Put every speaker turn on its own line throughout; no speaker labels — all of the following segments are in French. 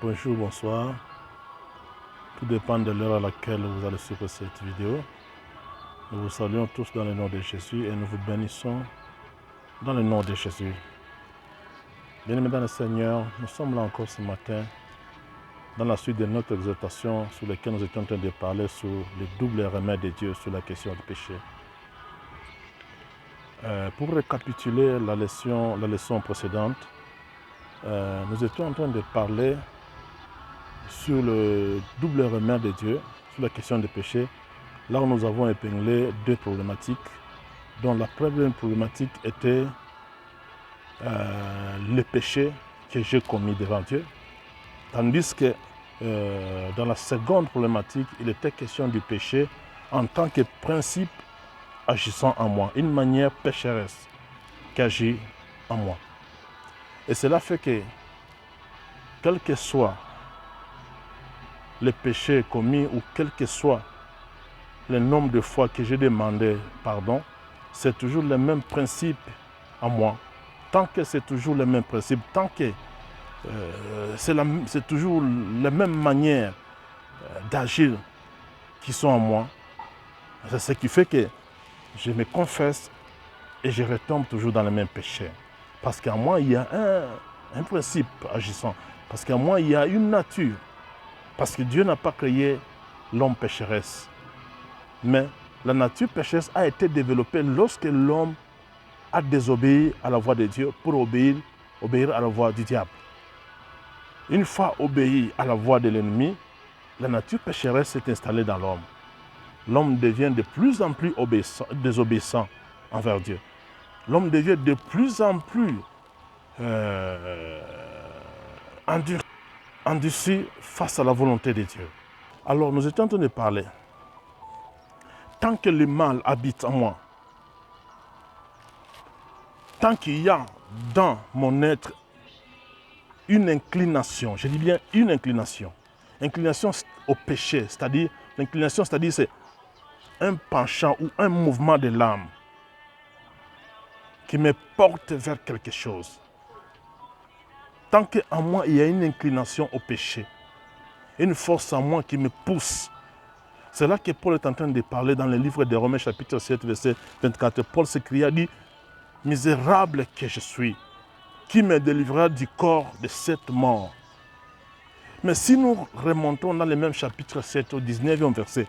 Bonjour, bonsoir. Tout dépend de l'heure à laquelle vous allez suivre cette vidéo. Nous vous saluons tous dans le nom de Jésus et nous vous bénissons dans le nom de Jésus. Bien-aimés dans le Seigneur, nous sommes là encore ce matin dans la suite de notre exhortation sur laquelle nous étions en train de parler sur le double remède de Dieu sur la question du péché. Pour récapituler la leçon précédente, nous étions en train de parler sur le double remède de Dieu, sur la question du péché, là où nous avons épinglé deux problématiques, dont la première problématique était le péché que j'ai commis devant Dieu, tandis que dans la seconde problématique, il était question du péché en tant que principe agissant en moi, une manière pécheresse qui agit en moi. Et cela fait que, quel que soit le péché commis ou quel que soit le nombre de fois que j'ai demandé pardon, c'est toujours le même principe en moi. Tant que c'est toujours le même principe, tant que c'est toujours la même manière d'agir qui sont en moi, c'est ce qui fait que je me confesse et je retombe toujours dans le même péché. Parce qu'en moi, il y a un principe agissant. Parce qu'en moi, il y a une nature. Parce que Dieu n'a pas créé l'homme pécheresse. Mais la nature pécheresse a été développée lorsque l'homme a désobéi à la voix de Dieu pour obéir à la voix du diable. Une fois obéi à la voix de l'ennemi, la nature pécheresse s'est installée dans l'homme. L'homme devient de plus en plus désobéissant envers Dieu. L'homme devient de plus en plus endurci face à la volonté de Dieu. Alors nous étions en train de parler. Tant que le mal habite en moi, tant qu'il y a dans mon être une inclination, je dis bien une inclination au péché, c'est-à-dire l'inclination, c'est-à-dire c'est un penchant ou un mouvement de l'âme qui me porte vers quelque chose. Tant qu'en moi il y a une inclination au péché, une force en moi qui me pousse. C'est là que Paul est en train de parler dans le livre de Romains chapitre 7, verset 24. Paul s'écria, dit, « Misérable que je suis, qui me délivrera du corps de cette mort ?» Mais si nous remontons dans le même chapitre 7 au 19e verset,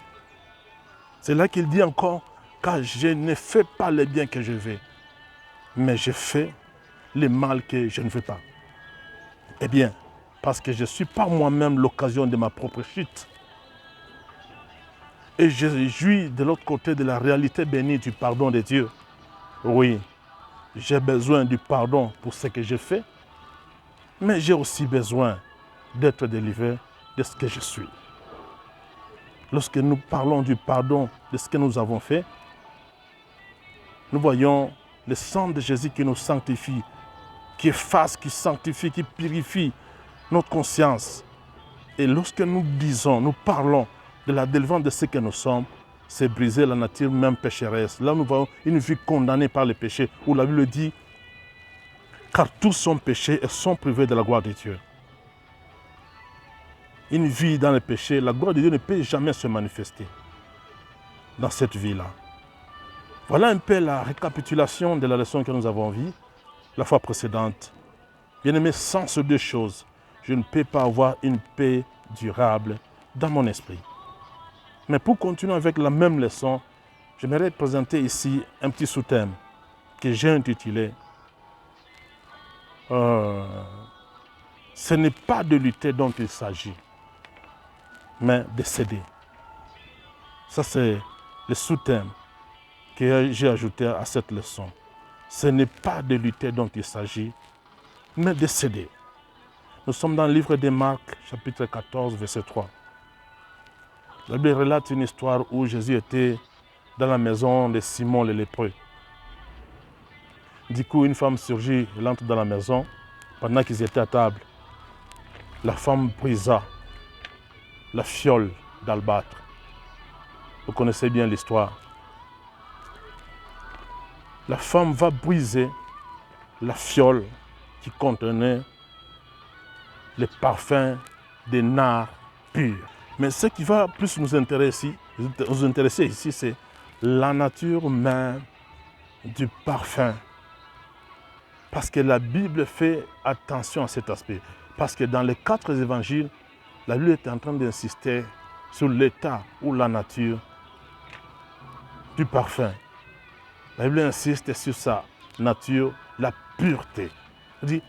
c'est là qu'il dit encore, « Car je ne fais pas le bien que je veux, mais je fais le mal que je ne veux pas. » Eh bien, parce que je suis par moi-même l'occasion de ma propre chute. Et je jouis de l'autre côté de la réalité bénie du pardon de Dieu. Oui, j'ai besoin du pardon pour ce que j'ai fait, mais j'ai aussi besoin d'être délivré de ce que je suis. Lorsque nous parlons du pardon de ce que nous avons fait, nous voyons le sang de Jésus qui nous sanctifie, qui efface, qui sanctifie, qui purifie notre conscience. Et lorsque nous disons, nous parlons de la délivrance de ce que nous sommes, c'est briser la nature même pécheresse. Là, nous voyons une vie condamnée par le péché, où la Bible dit, car tous sont péchés et sont privés de la gloire de Dieu. Une vie dans le péché, la gloire de Dieu ne peut jamais se manifester dans cette vie-là. Voilà un peu la récapitulation de la leçon que nous avons vue la fois précédente. Bien-aimé, sans ces deux choses, je ne peux pas avoir une paix durable dans mon esprit. Mais pour continuer avec la même leçon, j'aimerais présenter ici un petit sous-thème que j'ai intitulé « Ce n'est pas de lutter dont il s'agit, mais de céder ». Ça, c'est le sous-thème que j'ai ajouté à cette leçon. Ce n'est pas de lutter dont il s'agit, mais de céder. Nous sommes dans le livre de Marc, chapitre 14, verset 3. La Bible relate une histoire où Jésus était dans la maison de Simon le lépreux. Du coup, une femme surgit, elle entre dans la maison pendant qu'ils étaient à table. La femme brisa la fiole d'albâtre. Vous connaissez bien l'histoire. La femme va briser la fiole qui contenait le parfum des nards purs. Mais ce qui va plus nous intéresser ici, c'est la nature même du parfum. Parce que la Bible fait attention à cet aspect. Parce que dans les 4 évangiles, la Bible est en train d'insister sur l'état ou la nature du parfum. La Bible insiste sur sa nature, la pureté. C'est-à-dire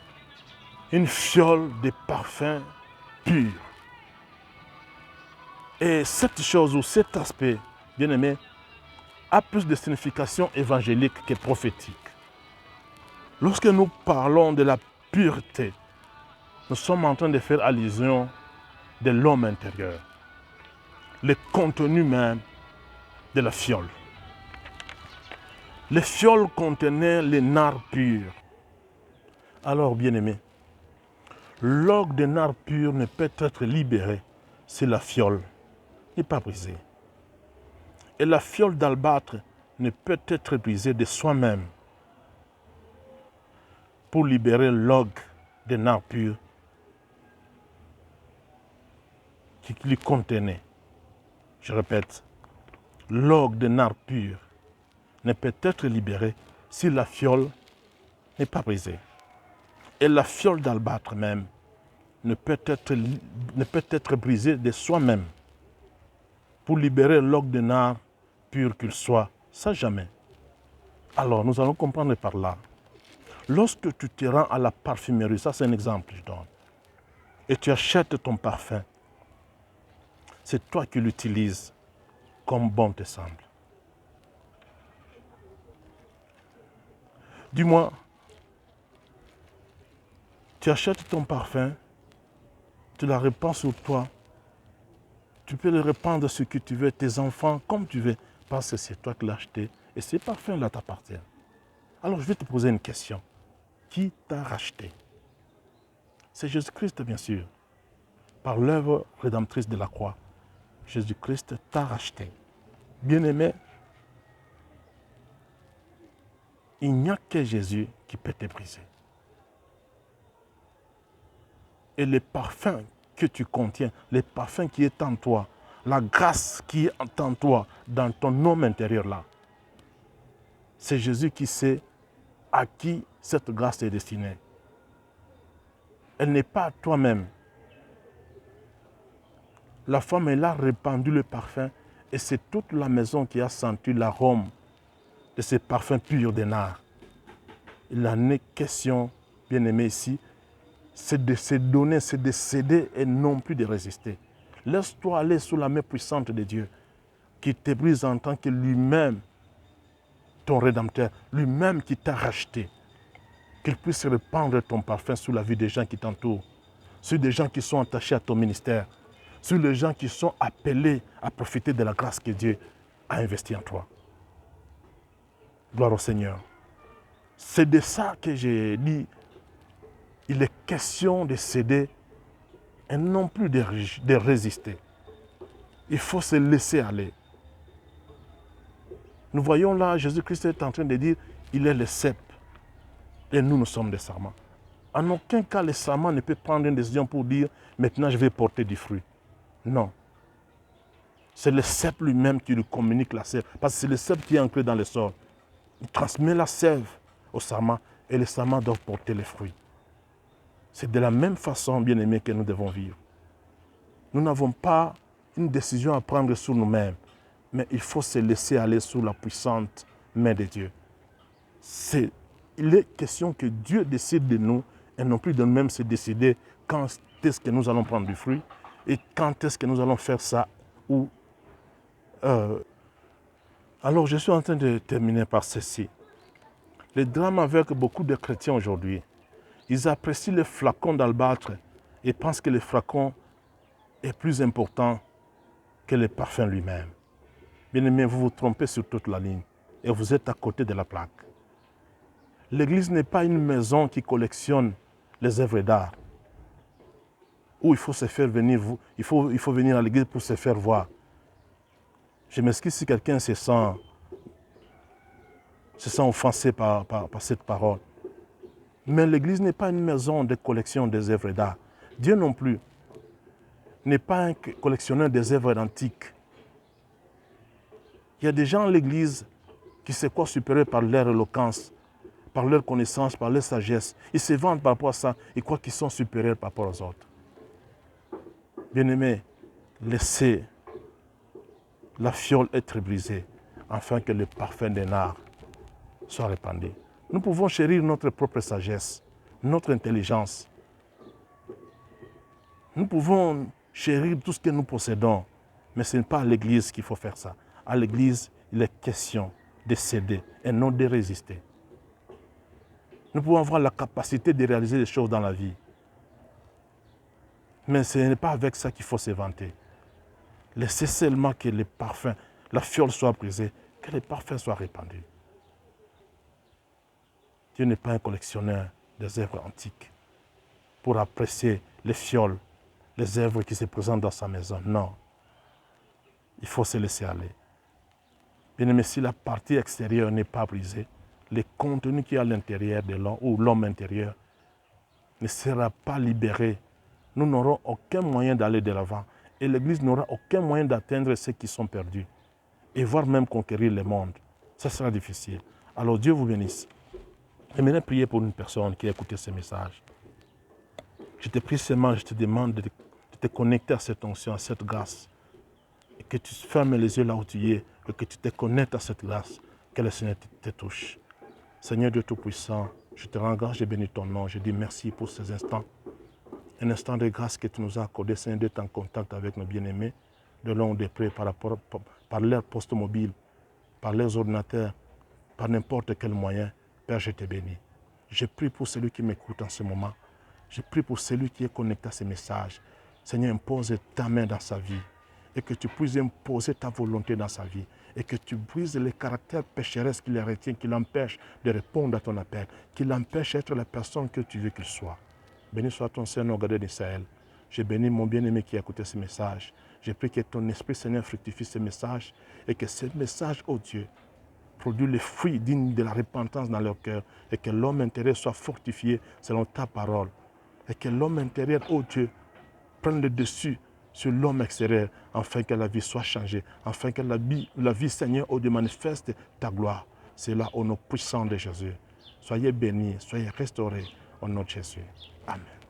une fiole de parfum pur. Et cette chose ou cet aspect, bien aimé, a plus de signification évangélique que prophétique. Lorsque nous parlons de la pureté, nous sommes en train de faire allusion de l'homme intérieur, le contenu même de la fiole. Les fioles contenaient les nards purs. Alors, bien-aimé, l'orgue de nard pur ne peut être libéré si la fiole n'est pas brisée. Et la fiole d'albâtre ne peut être brisée de soi-même pour libérer l'orgue de nard pur qui lui contenait. Je répète, l'orgue de nard pur ne peut être libéré si la fiole n'est pas brisée. Et la fiole d'albâtre même ne peut être brisée de soi-même pour libérer l'orgue de nard pur qu'il soit, ça jamais. Alors nous allons comprendre par là. Lorsque tu te rends à la parfumerie, ça c'est un exemple que je donne, et tu achètes ton parfum, c'est toi qui l'utilises comme bon te semble. Dis-moi, tu achètes ton parfum, tu la répands sur toi, tu peux le répandre sur qui tu veux, tes enfants, comme tu veux, parce que c'est toi qui l'as acheté et ces parfums-là t'appartiennent. Alors je vais te poser une question. Qui t'a racheté? C'est Jésus-Christ, bien sûr. Par l'œuvre rédemptrice de la croix, Jésus-Christ t'a racheté. Bien-aimé, il n'y a que Jésus qui peut te briser. Et les parfums que tu contiens, les parfums qui est en toi, la grâce qui est en toi, dans ton homme intérieur là, c'est Jésus qui sait à qui cette grâce est destinée. Elle n'est pas à toi-même. La femme, elle a répandu le parfum et c'est toute la maison qui a senti l'arôme de ces parfums purs de nard. Il en est question, bien aimé ici, c'est de se donner, c'est de céder et non plus de résister. Laisse-toi aller sous la main puissante de Dieu qui te brise en tant que lui-même, ton Rédempteur, lui-même qui t'a racheté. Qu'il puisse répandre ton parfum sur la vie des gens qui t'entourent, sur des gens qui sont attachés à ton ministère, sur les gens qui sont appelés à profiter de la grâce que Dieu a investie en toi. Gloire au Seigneur. C'est de ça que j'ai dit, il est question de céder et non plus de résister. Il faut se laisser aller. Nous voyons là, Jésus-Christ est en train de dire, il est le cep et nous sommes des sarments. En aucun cas, le sarment ne peut prendre une décision pour dire, maintenant je vais porter du fruit. Non. C'est le cep lui-même qui lui communique la sève. Parce que c'est le cep qui est ancré dans le sol. Il transmet la sève au sarment et le sarment doit porter les fruits. C'est de la même façon, bien aimé, que nous devons vivre. Nous n'avons pas une décision à prendre sur nous-mêmes, mais il faut se laisser aller sous la puissante main de Dieu. Il est question que Dieu décide de nous et non plus de nous-mêmes se décider quand est-ce que nous allons prendre du fruit et quand est-ce que nous allons faire ça ou... Alors je suis en train de terminer par ceci. Le drame avec beaucoup de chrétiens aujourd'hui, ils apprécient le flacon d'albâtre et pensent que le flacon est plus important que le parfum lui-même. Bien aimé, vous vous trompez sur toute la ligne et vous êtes à côté de la plaque. L'église n'est pas une maison qui collectionne les œuvres d'art, où il faut se faire venir, il faut venir à l'église pour se faire voir. Je m'excuse si quelqu'un se sent offensé par cette parole. Mais l'église n'est pas une maison de collection des œuvres d'art. Dieu non plus. n'est pas un collectionneur des œuvres antiques. Il y a des gens à l'église qui se croient supérieurs par leur éloquence, par leur connaissance, par leur sagesse. Ils se vantent par rapport à ça. Ils croient qu'ils sont supérieurs par rapport aux autres. Bien-aimés, laissez la fiole être brisée afin que le parfum des nards soit répandu. Nous pouvons chérir notre propre sagesse, notre intelligence. Nous pouvons chérir tout ce que nous possédons, mais ce n'est pas à l'église qu'il faut faire ça. À l'église, il est question de céder et non de résister. Nous pouvons avoir la capacité de réaliser des choses dans la vie. Mais ce n'est pas avec ça qu'il faut se vanter. Laissez seulement que les parfums, la fiole soit brisée, que les parfums soient répandus. Dieu n'est pas un collectionneur des œuvres antiques pour apprécier les fioles, les œuvres qui se présentent dans sa maison. Non. Il faut se laisser aller. Bien-aimé, si la partie extérieure n'est pas brisée, le contenu qui est à l'intérieur de l'homme ou l'homme intérieur ne sera pas libéré. Nous n'aurons aucun moyen d'aller de l'avant. Et l'Église n'aura aucun moyen d'atteindre ceux qui sont perdus. Et voire même conquérir le monde. Ça sera difficile. Alors Dieu vous bénisse. J'aimerais prier pour une personne qui a écouté ce message. Je te prie seulement, je te demande de te connecter à cette onction, à cette grâce. Et que tu fermes les yeux là où tu es, et que tu te connectes à cette grâce, que le Seigneur te touche. Seigneur Dieu Tout-Puissant, je te rends grâce, je bénis ton nom, je dis merci pour ces instants. Un instant de grâce que tu nous as accordé, Seigneur, d'être en contact avec nos bien-aimés, de long ou de près, par leur poste mobile, par leurs ordinateurs, par n'importe quel moyen. Père, je te bénis. Je prie pour celui qui m'écoute en ce moment. Je prie pour celui qui est connecté à ces messages. Seigneur, impose ta main dans sa vie et que tu puisses imposer ta volonté dans sa vie et que tu brises les caractères pécheresses qui les retiennent, qui l'empêchent de répondre à ton appel, qui l'empêchent d'être la personne que tu veux qu'il soit. Béni soit ton Seigneur, gardien d'Israël. Je bénis mon bien-aimé qui a écouté ce message. Je prie que ton Esprit, Seigneur, fructifie ce message et que ce message, oh Dieu, produit les fruits dignes de la repentance dans leur cœur et que l'homme intérieur soit fortifié selon ta parole. Et que l'homme intérieur, oh Dieu, prenne le dessus sur l'homme extérieur afin que la vie soit changée, afin que la vie Seigneur, oh Dieu, manifeste ta gloire. C'est là au nom puissant de Jésus. Soyez bénis, soyez restaurés au nom de Jésus. Amen.